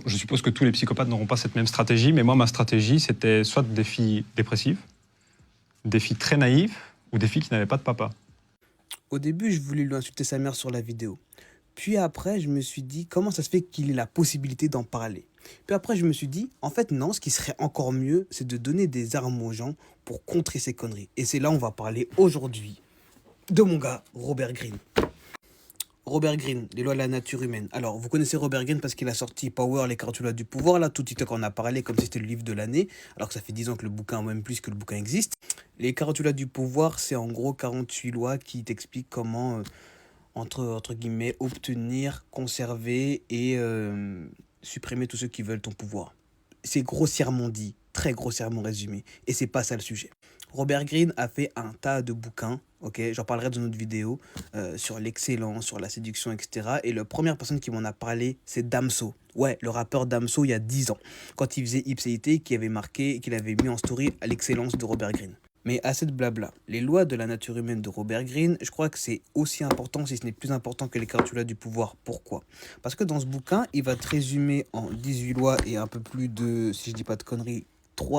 Je suppose que tous les psychopathes n'auront pas cette même stratégie, mais moi, ma stratégie, c'était soit des filles dépressives, des filles très naïves, ou des filles qui n'avaient pas de papa. Au début, je voulais lui insulter sa mère sur la vidéo. Puis après, je me suis dit, comment ça se fait qu'il ait la possibilité d'en parler? Puis après, je me suis dit, en fait, non, ce qui serait encore mieux, c'est de donner des armes aux gens pour contrer ces conneries. Et c'est là où on va parler aujourd'hui de mon gars, Robert Greene. Robert Greene, les lois de la nature humaine. Alors, vous connaissez Robert Greene parce qu'il a sorti Power, les cartulas du pouvoir. Là, tout TikTok en a parlé comme si c'était le livre de l'année, alors que ça fait 10 ans que le bouquin, même plus que le bouquin existe. Les cartulas du pouvoir, c'est en gros 48 lois qui t'expliquent comment, entre guillemets, obtenir, conserver et supprimer tous ceux qui veulent ton pouvoir. C'est grossièrement dit, très grossièrement résumé. Et c'est pas ça le sujet. Robert Greene a fait un tas de bouquins, ok, j'en parlerai dans une autre vidéo, sur l'excellence, sur la séduction, etc. Et la première personne qui m'en a parlé, c'est Damso. Ouais, le rappeur Damso, il y a 10 ans, quand il faisait Ipséité, qui avait marqué, qu'il avait mis en story à l'excellence de Robert Greene. Mais assez de blabla. Les lois de la nature humaine de Robert Greene, je crois que c'est aussi important, si ce n'est plus important que les cartulas du pouvoir. Pourquoi? Parce que dans ce bouquin, il va te résumer en 18 lois et un peu plus de, si je dis pas de conneries,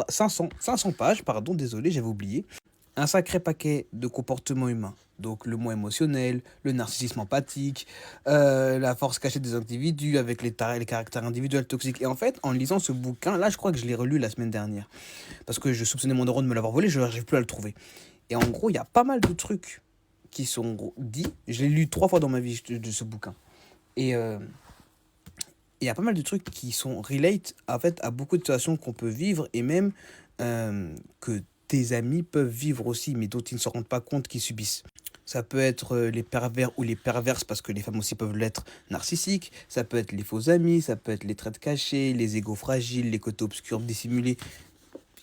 500 pages, pardon, désolé, j'avais oublié. Un sacré paquet de comportements humains. Donc le moi émotionnel, le narcissisme empathique, la force cachée des individus avec les caractères individuels toxiques. Et en fait, en lisant ce bouquin, là je crois que je l'ai relu la semaine dernière, parce que je soupçonnais mon neurone de me l'avoir volé, je n'arrive plus à le trouver. Et en gros, il y a pas mal de trucs qui sont dits. Je l'ai lu 3 fois dans ma vie de ce bouquin. Et il y a pas mal de trucs qui sont relate en fait à beaucoup de situations qu'on peut vivre et même que tes amis peuvent vivre aussi, mais dont ils ne se rendent pas compte qu'ils subissent. Ça peut être les pervers ou les perverses, parce que les femmes aussi peuvent l'être, narcissiques. Ça peut être les faux amis, ça peut être les traits cachés, les égos fragiles, les côtés obscurs dissimulés.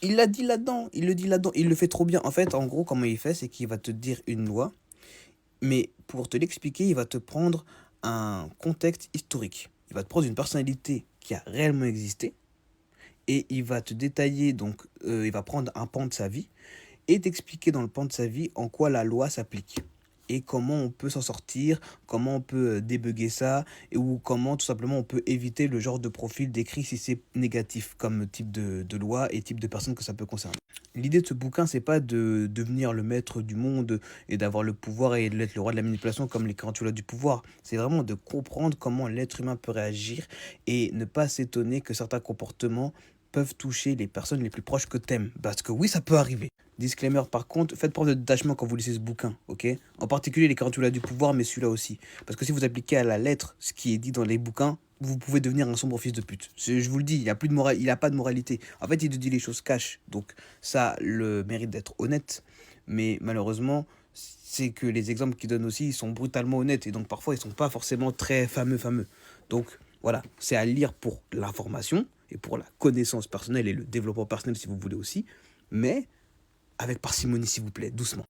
Il l'a dit là-dedans, il le dit là-dedans, il le fait trop bien. En fait, en gros, comment il fait, c'est qu'il va te dire une loi, mais pour te l'expliquer, il va te prendre un contexte historique. Il va te prendre une personnalité qui a réellement existé et il va te détailler, donc il va prendre un pan de sa vie et t'expliquer dans le pan de sa vie en quoi la loi s'applique et comment on peut s'en sortir, comment on peut débugger ça, ou comment tout simplement on peut éviter le genre de profil décrit si c'est négatif comme type de loi et type de personne que ça peut concerner. L'idée de ce bouquin, c'est pas de devenir le maître du monde et d'avoir le pouvoir et d'être le roi de la manipulation comme les carentulas du pouvoir. C'est vraiment de comprendre comment l'être humain peut réagir et ne pas s'étonner que certains comportements peuvent toucher les personnes les plus proches que t'aimes. Parce que oui, ça peut arriver. Disclaimer par contre, faites preuve de détachement quand vous lisez ce bouquin, ok? En particulier les carentulas du pouvoir, mais celui-là aussi. Parce que si vous appliquez à la lettre ce qui est dit dans les bouquins, vous pouvez devenir un sombre fils de pute. Je vous le dis, il n'y a plus de morale, il a pas de moralité. En fait, il te dit les choses cash. Donc ça a le mérite d'être honnête. Mais malheureusement, c'est que les exemples qu'il donne aussi, ils sont brutalement honnêtes. Et donc parfois, ils sont pas forcément très fameux. Donc voilà, c'est à lire pour l'information et pour la connaissance personnelle et le développement personnel si vous voulez aussi. Mais avec parcimonie, s'il vous plaît, doucement.